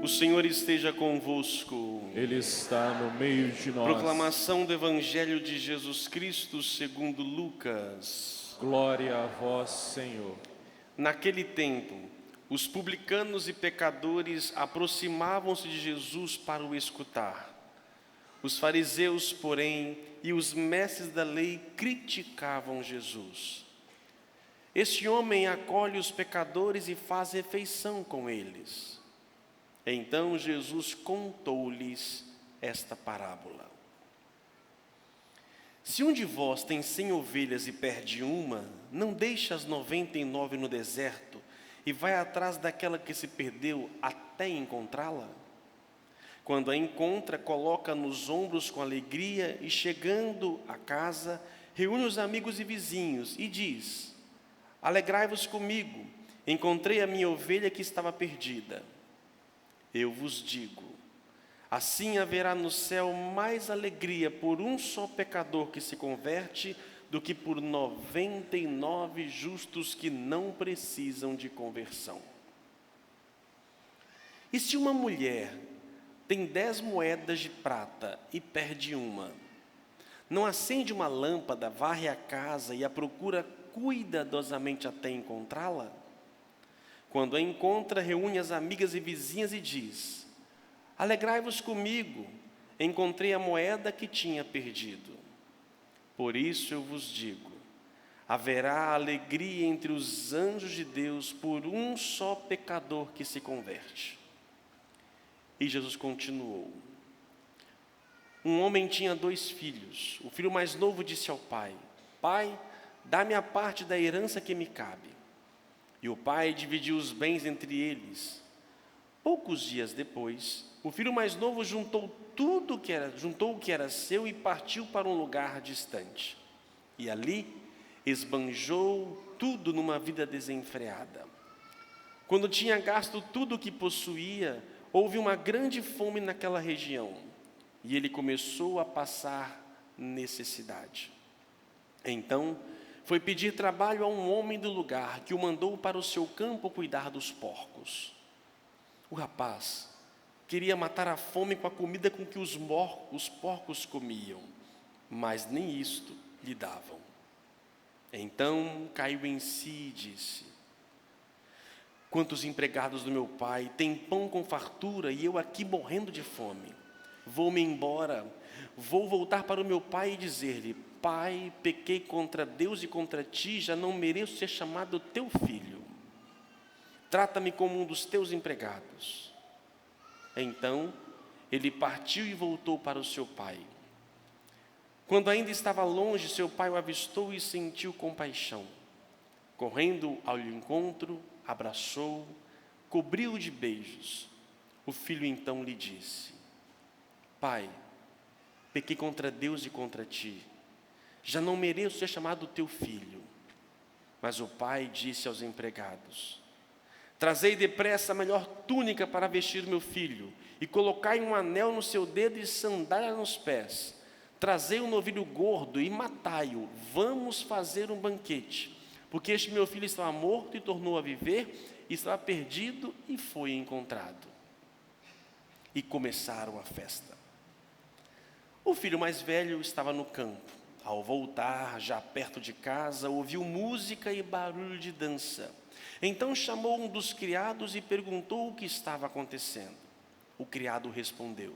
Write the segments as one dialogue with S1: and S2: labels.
S1: O Senhor esteja convosco.
S2: Ele está no meio de nós.
S1: Proclamação do Evangelho de Jesus Cristo segundo Lucas.
S2: Glória a vós, Senhor.
S1: Naquele tempo, os publicanos e pecadores aproximavam-se de Jesus para o escutar. Os fariseus, porém, e os mestres da lei criticavam Jesus. Este homem acolhe os pecadores e faz refeição com eles. Então Jesus contou-lhes esta parábola. Se um de vós tem 100 ovelhas e perde uma, não deixa as 99 no deserto e vai atrás daquela que se perdeu até encontrá-la? Quando a encontra, coloca nos ombros com alegria e, chegando a casa, reúne os amigos e vizinhos e diz: Alegrai-vos comigo, encontrei a minha ovelha que estava perdida. Eu vos digo, assim haverá no céu mais alegria por um só pecador que se converte do que por 99 justos que não precisam de conversão. E se uma mulher tem 10 moedas de prata e perde uma, não acende uma lâmpada, varre a casa e a procura cuidadosamente até encontrá-la? Quando a encontra, reúne as amigas e vizinhas e diz: Alegrai-vos comigo, encontrei a moeda que tinha perdido. Por isso eu vos digo, haverá alegria entre os anjos de Deus por um só pecador que se converte. E Jesus continuou: Um homem tinha 2 filhos. O filho mais novo disse ao pai: Pai, dá-me a parte da herança que me cabe. E o pai dividiu os bens entre eles. Poucos dias depois, o filho mais novo juntou o que era seu e partiu para um lugar distante. E ali esbanjou tudo numa vida desenfreada. Quando tinha gasto tudo o que possuía, houve uma grande fome naquela região, e ele começou a passar necessidade. Então, foi pedir trabalho a um homem do lugar, que o mandou para o seu campo cuidar dos porcos. O rapaz queria matar a fome com a comida com que os porcos comiam, mas nem isto lhe davam. Então caiu em si e disse: Quantos empregados do meu pai têm pão com fartura e eu aqui morrendo de fome? Vou-me embora, vou voltar para o meu pai e dizer-lhe: Pai, pequei contra Deus e contra ti, já não mereço ser chamado teu filho. Trata-me como um dos teus empregados. Então ele partiu e voltou para o seu pai. Quando ainda estava longe, seu pai o avistou e sentiu compaixão. Correndo ao encontro, abraçou-o, cobriu-o de beijos. O filho então lhe disse: Pai, pequei contra Deus e contra ti, já não mereço ser chamado teu filho. Mas o pai disse aos empregados: Trazei depressa a melhor túnica para vestir meu filho, e colocai um anel no seu dedo e sandália nos pés. Trazei um novilho gordo e matai-o. Vamos fazer um banquete, porque este meu filho estava morto e tornou a viver, estava perdido e foi encontrado. E começaram a festa. O filho mais velho estava no campo. Ao voltar, já perto de casa, ouviu música e barulho de dança. Então chamou um dos criados e perguntou o que estava acontecendo. O criado respondeu: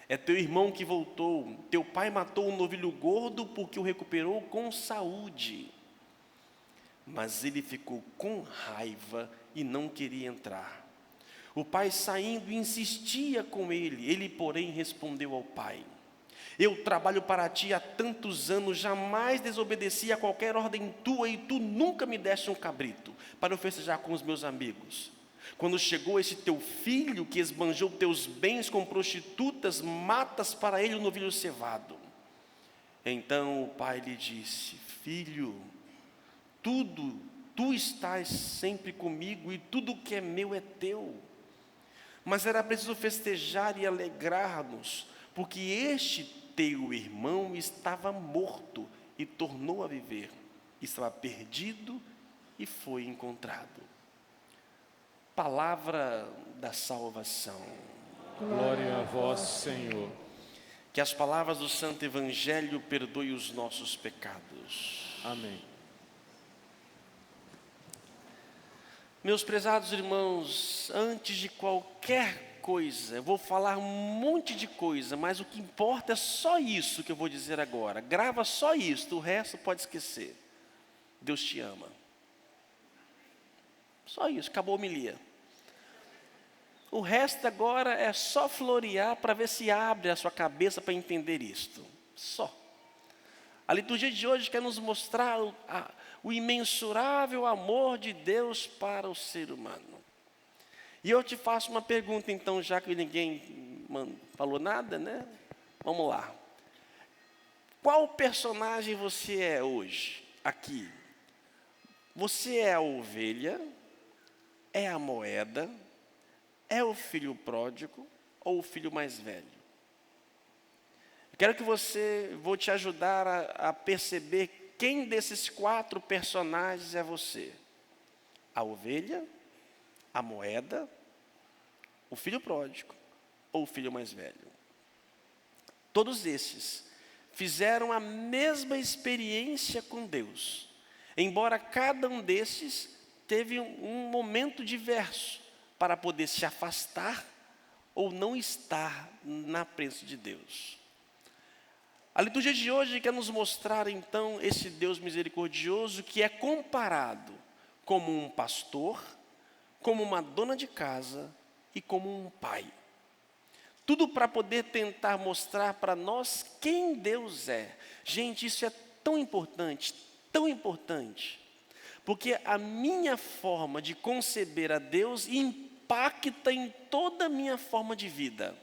S1: É teu irmão que voltou. Teu pai matou um novilho gordo porque o recuperou com saúde. Mas ele ficou com raiva e não queria entrar. O pai, saindo, insistia com ele. Ele, porém, respondeu ao pai: Eu trabalho para ti há tantos anos, jamais desobedeci a qualquer ordem tua, e tu nunca me deste um cabrito para eu festejar com os meus amigos. Quando chegou esse teu filho, que esbanjou teus bens com prostitutas, matas para ele um novilho cevado. Então o pai lhe disse: Filho, tu estás sempre comigo, e tudo que é meu é teu. Mas era preciso festejar e alegrar-nos, porque este teu irmão estava morto e tornou a viver, estava perdido e foi encontrado. Palavra da salvação.
S2: Glória a vós, Senhor.
S1: Que as palavras do Santo Evangelho perdoem os nossos pecados.
S2: Amém.
S1: Meus prezados irmãos, antes de qualquer coisa, eu vou falar um monte de coisa, mas o que importa é só isso que eu vou dizer agora. Grava só isso, o resto pode esquecer. Deus te ama. Só isso, acabou a homilia. O resto agora é só florear para ver se abre a sua cabeça para entender isto. Só. A liturgia de hoje quer nos mostrar o imensurável amor de Deus para o ser humano. E eu te faço uma pergunta então, já que ninguém falou nada, né? Vamos lá. Qual personagem você é hoje, aqui? Você é a ovelha? É a moeda? É o filho pródigo ou o filho mais velho? Quero que vou te ajudar a perceber quem desses 4 personagens é você. A ovelha, a moeda, o filho pródigo ou o filho mais velho. Todos esses fizeram a mesma experiência com Deus, embora cada um desses teve um momento diverso para poder se afastar ou não estar na presença de Deus. A liturgia de hoje quer nos mostrar então esse Deus misericordioso que é comparado como um pastor, como uma dona de casa e como um pai. Tudo para poder tentar mostrar para nós quem Deus é. Gente, isso é tão importante, porque a minha forma de conceber a Deus impacta em toda a minha forma de vida.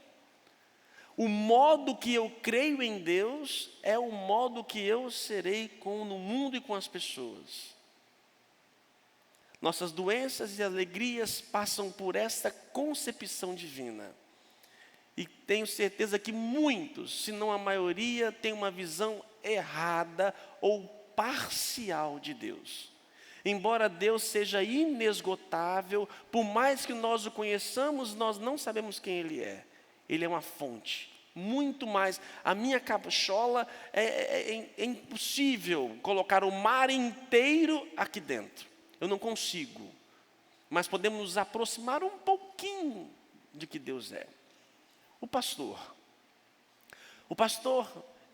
S1: O modo que eu creio em Deus é o modo que eu serei no mundo e com as pessoas. Nossas doenças e alegrias passam por esta concepção divina. E tenho certeza que muitos, se não a maioria, têm uma visão errada ou parcial de Deus. Embora Deus seja inesgotável, por mais que nós o conheçamos, nós não sabemos quem Ele é. Ele é uma fonte, muito mais. A minha cachola é impossível colocar o mar inteiro aqui dentro. Eu não consigo. Mas podemos nos aproximar um pouquinho de que Deus é. O pastor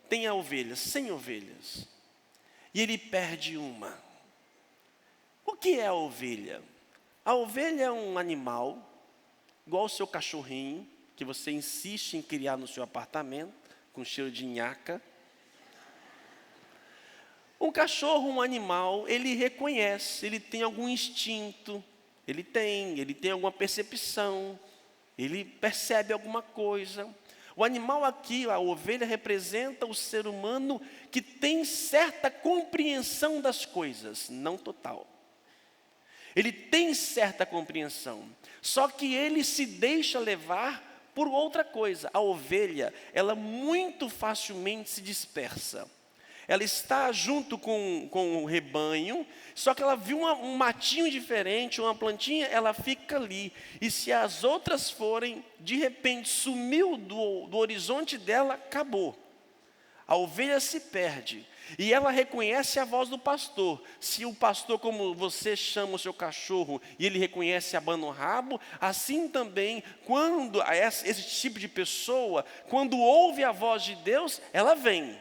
S1: tem a ovelha, 100 ovelhas, e ele perde uma. O que é a ovelha? A ovelha é um animal, igual o seu cachorrinho, que você insiste em criar no seu apartamento, com cheiro de nhaca. Um cachorro, um animal, ele reconhece, ele tem algum instinto, ele tem alguma percepção, ele percebe alguma coisa. O animal aqui, a ovelha, representa o ser humano que tem certa compreensão das coisas, não total. Ele tem certa compreensão, só que ele se deixa levar por outra coisa. A ovelha, ela muito facilmente se dispersa. Ela está junto com o rebanho, só que ela viu um matinho diferente, uma plantinha, ela fica ali. E se as outras forem, de repente sumiu do horizonte dela, acabou. A ovelha se perde. E ela reconhece a voz do pastor. Se o pastor, como você chama o seu cachorro, e ele reconhece, abana o rabo, assim também, quando esse tipo de pessoa, quando ouve a voz de Deus, ela vem.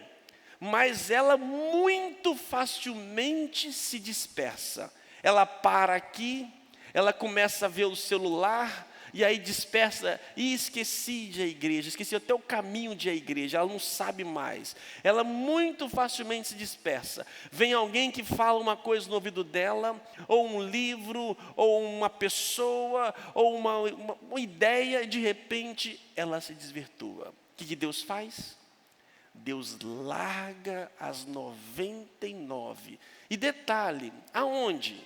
S1: Mas ela muito facilmente se dispersa. Ela para aqui, ela começa a ver o celular, e aí dispersa, e esqueci de a igreja, esqueci até o caminho de a igreja, ela não sabe mais. Ela muito facilmente se dispersa. Vem alguém que fala uma coisa no ouvido dela, ou um livro, ou uma pessoa, ou uma ideia, e de repente ela se desvirtua. O que Deus faz? Deus larga as 99. E detalhe, aonde?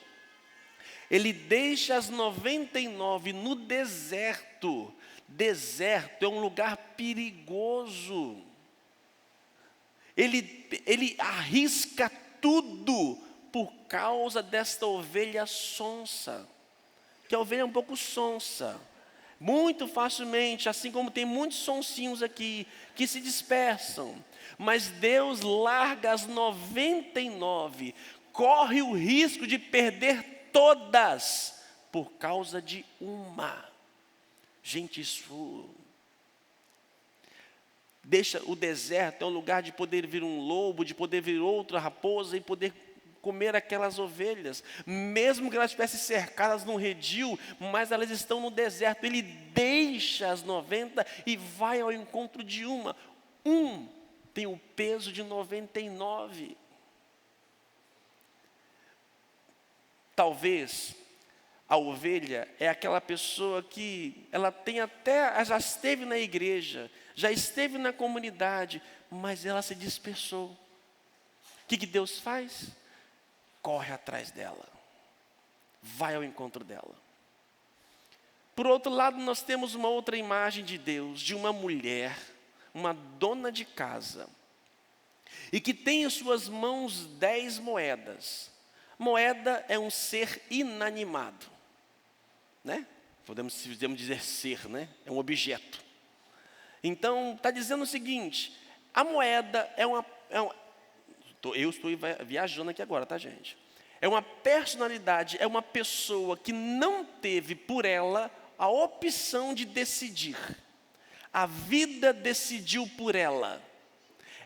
S1: Ele deixa as 99 no deserto. Deserto é um lugar perigoso. Ele arrisca tudo por causa desta ovelha sonsa, que a ovelha é um pouco sonsa. Muito facilmente, assim como tem muitos sonsinhos aqui, que se dispersam. Mas Deus larga as 99, corre o risco de perder todas, por causa de uma. Gente, isso deixa o deserto, é um lugar de poder vir um lobo, de poder vir outra raposa e poder comer aquelas ovelhas, mesmo que elas estivessem cercadas num redil, mas elas estão no deserto. Ele deixa as 90 e vai ao encontro de uma. Tem o peso de 99. Talvez a ovelha é aquela pessoa que ela já esteve na igreja, já esteve na comunidade, mas ela se dispersou. O que Deus faz? Corre atrás dela, vai ao encontro dela. Por outro lado, nós temos uma outra imagem de Deus, de uma mulher, uma dona de casa, e que tem em suas mãos 10 moedas. Moeda é um ser inanimado, né? Podemos dizer ser, né? É um objeto. Então, está dizendo o seguinte: a moeda eu estou viajando aqui agora, tá, gente? É uma personalidade, é uma pessoa que não teve por ela a opção de decidir. A vida decidiu por ela.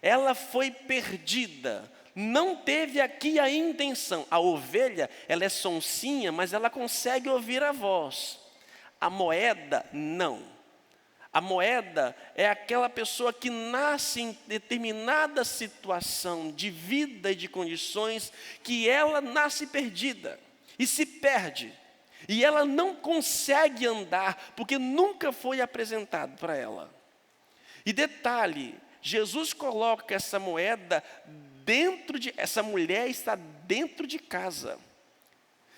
S1: Ela foi perdida. Não teve aqui a intenção. A ovelha, ela é sonsinha, mas ela consegue ouvir a voz. A moeda, não. A moeda é aquela pessoa que nasce em determinada situação de vida e de condições, que ela nasce perdida e se perde. E ela não consegue andar, porque nunca foi apresentado para ela. E detalhe, Jesus coloca essa moeda essa mulher está dentro de casa.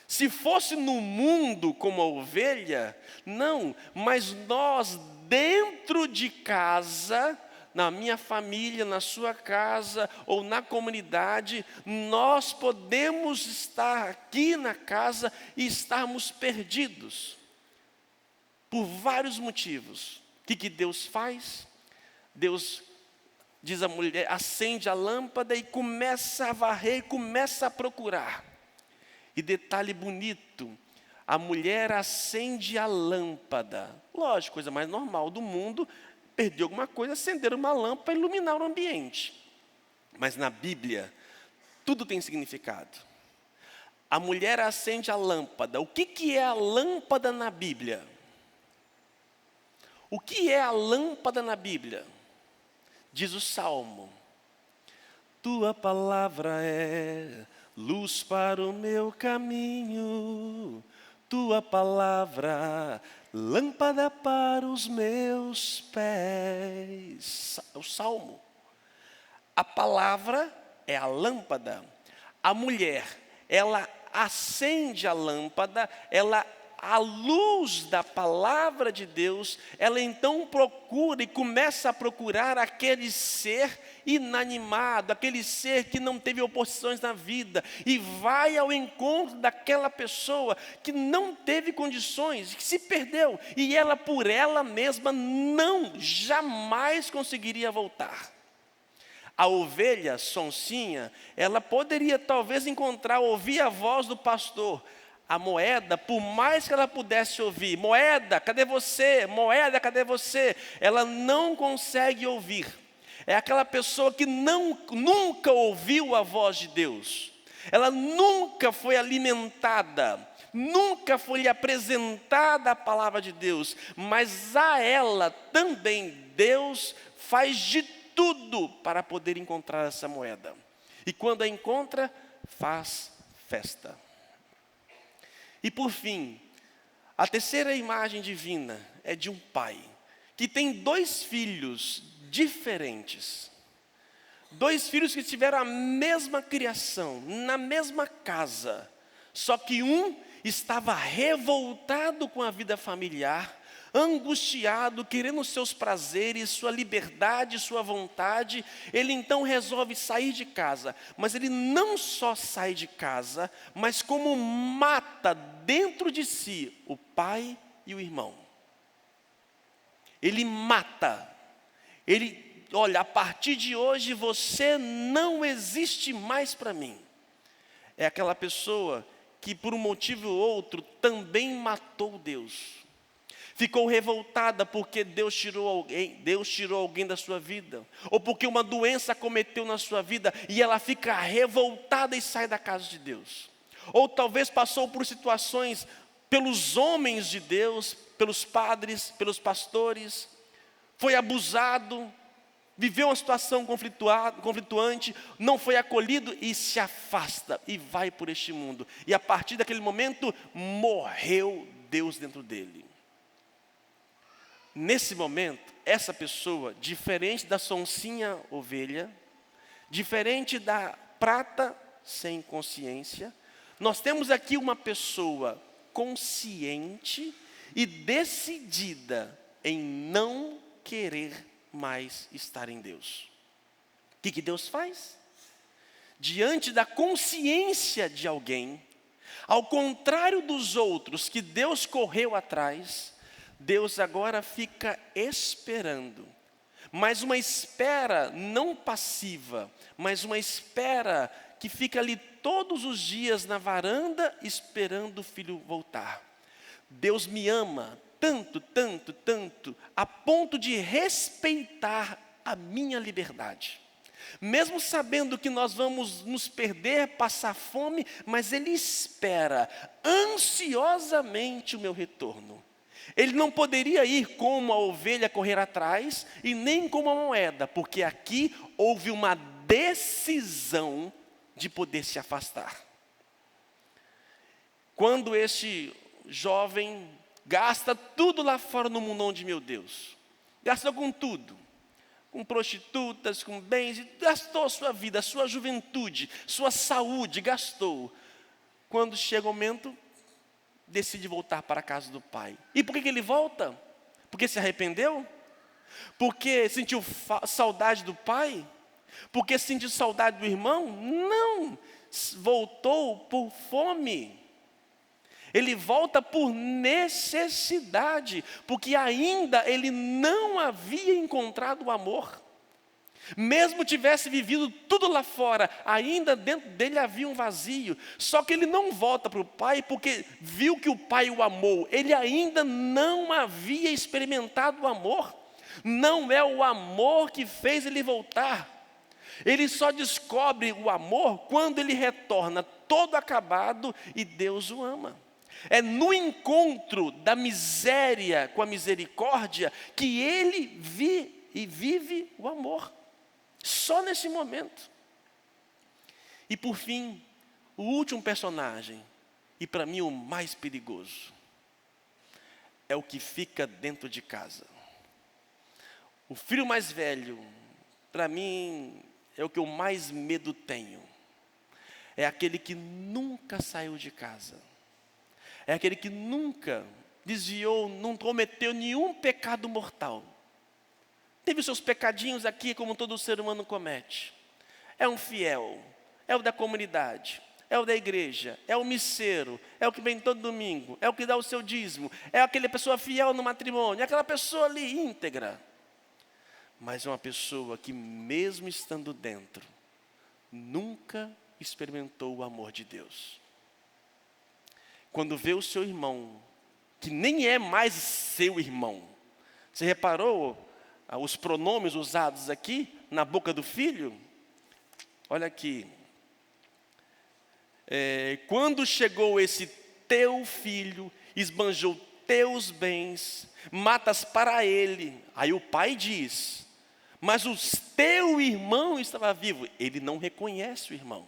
S1: Se fosse no mundo como a ovelha, não, mas nós dentro de casa, na minha família, na sua casa ou na comunidade, nós podemos estar aqui na casa e estarmos perdidos, por vários motivos. O que Deus faz? Deus, diz a mulher, acende a lâmpada e começa a varrer, começa a procurar. E detalhe bonito, a mulher acende a lâmpada. Lógico, coisa mais normal do mundo, perder alguma coisa, acender uma lâmpada para iluminar o ambiente. Mas na Bíblia, tudo tem significado. A mulher acende a lâmpada. O que é a lâmpada na Bíblia? O que é a lâmpada na Bíblia? Diz o Salmo: tua palavra é luz para o meu caminho, tua palavra, lâmpada para os meus pés. O Salmo. A palavra é a lâmpada. A mulher, ela acende a lâmpada, a luz da palavra de Deus, ela então procura e começa a procurar aquele ser inanimado, aquele ser que não teve oposições na vida, e vai ao encontro daquela pessoa que não teve condições, que se perdeu, e ela por ela mesma jamais conseguiria voltar. A ovelha sonsinha, ela poderia talvez ouvir a voz do pastor. A moeda, por mais que ela pudesse ouvir, moeda, cadê você? Moeda, cadê você? Ela não consegue ouvir. É aquela pessoa que nunca ouviu a voz de Deus. Ela nunca foi alimentada, nunca foi apresentada a palavra de Deus. Mas a ela também Deus faz de tudo para poder encontrar essa moeda. E quando a encontra, faz festa. E por fim, a terceira imagem divina é de um pai que tem 2 filhos diferentes. 2 filhos que tiveram a mesma criação, na mesma casa. Só que um estava revoltado com a vida familiar, angustiado, querendo os seus prazeres, sua liberdade, sua vontade, ele então resolve sair de casa. Mas ele não só sai de casa, mas como mata dentro de si o pai e o irmão. Ele mata. Olha, a partir de hoje você não existe mais para mim. É aquela pessoa que por um motivo ou outro também matou Deus. Ficou revoltada porque Deus tirou alguém da sua vida, ou porque uma doença acometeu na sua vida e ela fica revoltada e sai da casa de Deus. Ou talvez passou por situações pelos homens de Deus, pelos padres, pelos pastores, foi abusado, viveu uma situação conflituante, não foi acolhido e se afasta e vai por este mundo. E a partir daquele momento, morreu Deus dentro dele. Nesse momento, essa pessoa, diferente da sonsinha ovelha, diferente da prata sem consciência, nós temos aqui uma pessoa consciente e decidida em não querer mais estar em Deus. O que Deus faz? Diante da consciência de alguém, ao contrário dos outros que Deus correu atrás, Deus agora fica esperando. Mas uma espera não passiva, mas uma espera que fica ali todos os dias na varanda esperando o filho voltar. Deus me ama tanto, tanto, tanto, a ponto de respeitar a minha liberdade. Mesmo sabendo que nós vamos nos perder, passar fome, mas Ele espera ansiosamente o meu retorno. Ele não poderia ir como a ovelha correr atrás e nem como a moeda, porque aqui houve uma decisão de poder se afastar. Quando este jovem gasta tudo lá fora no mundão de meu Deus, gastou com tudo, com prostitutas, com bens, gastou a sua vida, a sua juventude, sua saúde, gastou. Quando chega o momento, decide voltar para a casa do pai. E por que ele volta? Porque se arrependeu? Porque sentiu saudade do pai? Porque sentiu saudade do irmão? Não, voltou por fome. Ele volta por necessidade, porque ainda ele não havia encontrado o amor. Mesmo tivesse vivido tudo lá fora, ainda dentro dele havia um vazio. Só que ele não volta para o pai porque viu que o pai o amou. Ele ainda não havia experimentado o amor. Não é o amor que fez ele voltar. Ele só descobre o amor quando ele retorna todo acabado e Deus o ama. É no encontro da miséria com a misericórdia que ele vive o amor. Só nesse momento. E por fim, o último personagem, e para mim o mais perigoso, é o que fica dentro de casa. O filho mais velho, para mim, é o que eu mais medo tenho. É aquele que nunca saiu de casa. É aquele que nunca desviou, não cometeu nenhum pecado mortal. Teve os seus pecadinhos aqui, como todo ser humano comete. É um fiel, é o da comunidade, é o da igreja, é o misseiro, é o que vem todo domingo, é o que dá o seu dízimo, é aquela pessoa fiel no matrimônio, é aquela pessoa ali íntegra. Mas é uma pessoa que mesmo estando dentro, nunca experimentou o amor de Deus. Quando vê o seu irmão, que nem é mais seu irmão, você reparou os pronomes usados aqui na boca do filho? Olha aqui. Quando chegou esse teu filho, esbanjou teus bens, matas para ele. Aí o pai diz, mas o teu irmão estava vivo. Ele não reconhece o irmão.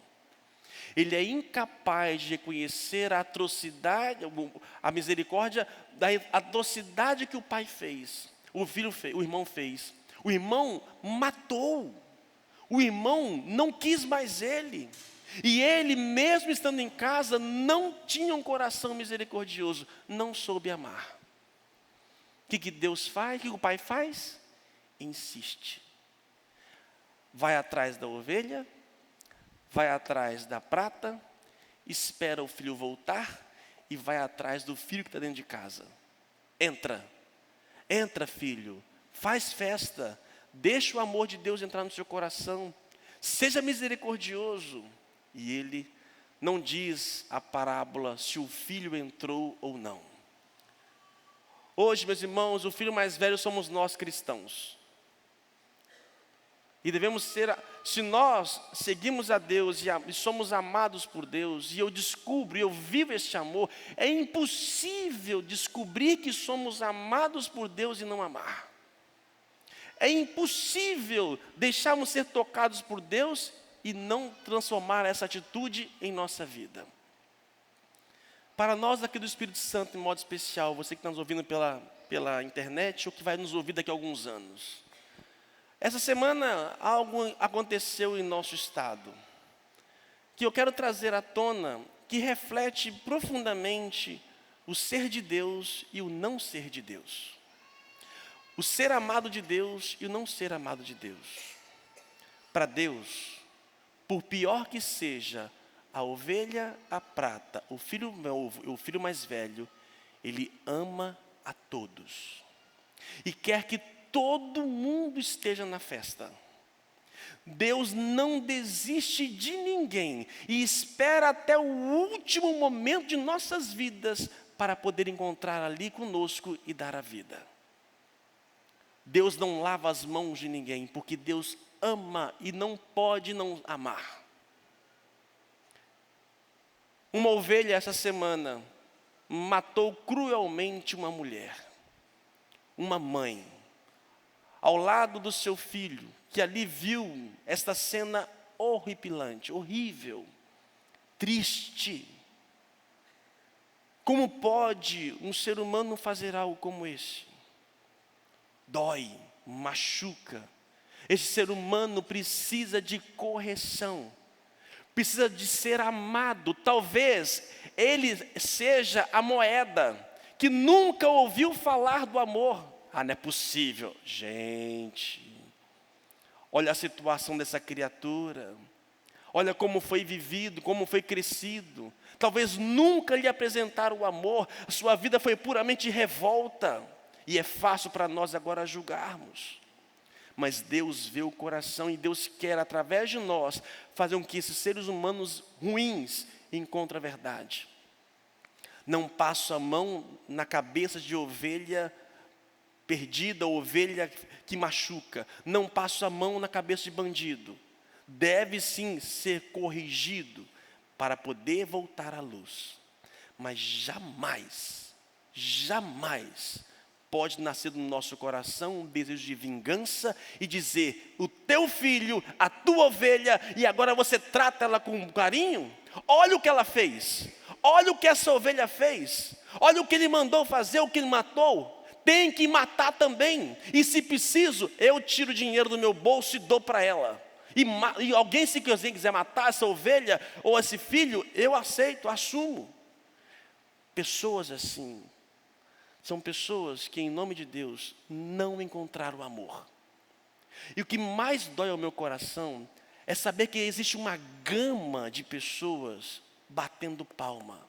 S1: Ele é incapaz de reconhecer a atrocidade, a misericórdia da atrocidade que o pai fez. O irmão fez. O irmão matou. O irmão não quis mais ele. E ele, mesmo estando em casa, não tinha um coração misericordioso. Não soube amar. que Deus faz? O que o pai faz? Insiste. Vai atrás da ovelha, vai atrás da prata, espera o filho voltar e vai atrás do filho que está dentro de casa. Entra, filho, faz festa, deixa o amor de Deus entrar no seu coração, seja misericordioso. E ele não diz a parábola se o filho entrou ou não. Hoje, meus irmãos, o filho mais velho somos nós cristãos. E devemos ser, se nós seguimos a Deus e somos amados por Deus, e eu descubro, e eu vivo este amor, é impossível descobrir que somos amados por Deus e não amar. É impossível deixarmos ser tocados por Deus e não transformar essa atitude em nossa vida. Para nós aqui do Espírito Santo, em modo especial, você que está nos ouvindo pela internet ou que vai nos ouvir daqui a alguns anos. Essa semana algo aconteceu em nosso estado, que eu quero trazer à tona, que reflete profundamente o ser de Deus e o não ser de Deus. O ser amado de Deus e o não ser amado de Deus. Para Deus, por pior que seja a ovelha, a prata, o filho mais velho, Ele ama a todos. E quer que todo mundo esteja na festa. Deus não desiste de ninguém e espera até o último momento de nossas vidas para poder encontrar ali conosco e dar a vida. Deus não lava as mãos de ninguém, porque Deus ama e não pode não amar. Uma ovelha essa semana matou cruelmente uma mulher, uma mãe, ao lado do seu filho, que ali viu esta cena horripilante, horrível, triste. Como pode um ser humano fazer algo como esse? Dói, machuca. Esse ser humano precisa de correção, precisa de ser amado. Talvez ele seja a moeda que nunca ouviu falar do amor. Ah, não é possível. Gente, olha a situação dessa criatura. Olha como foi vivido, como foi crescido. Talvez nunca lhe apresentaram o amor. A sua vida foi puramente revolta. E é fácil para nós agora julgarmos. Mas Deus vê o coração e Deus quer, através de nós, fazer com que esses seres humanos ruins encontrem a verdade. Não passo a mão na cabeça de ovelha perdida, ovelha que machuca. Não passo a mão na cabeça de bandido. Deve sim ser corrigido para poder voltar à luz. Mas jamais pode nascer no nosso coração um desejo de vingança e dizer: o teu filho, a tua ovelha, e agora você trata ela com carinho? Olha o que ela fez, olha o que essa ovelha fez, olha o que ele mandou fazer, o que ele matou. Tem que matar também, e se preciso, eu tiro dinheiro do meu bolso e dou para ela. E alguém, se quiser matar essa ovelha ou esse filho, eu aceito, assumo. Pessoas assim são pessoas que, em nome de Deus, não encontraram amor. E o que mais dói ao meu coração é saber que existe uma gama de pessoas batendo palma.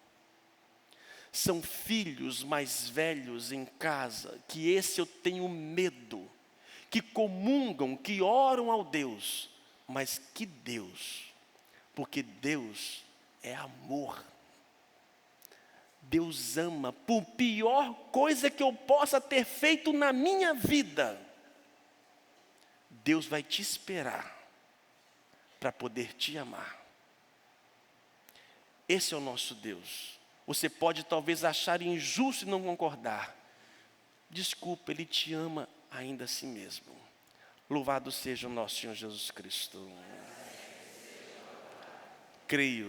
S1: São filhos mais velhos em casa, que esse eu tenho medo, que comungam, que oram ao Deus, mas que Deus, porque Deus é amor. Deus ama, por pior coisa que eu possa ter feito na minha vida, Deus vai te esperar para poder te amar. Esse é o nosso Deus. Você pode talvez achar injusto e não concordar. Desculpa, Ele te ama ainda assim mesmo. Louvado seja o nosso Senhor Jesus Cristo. Creio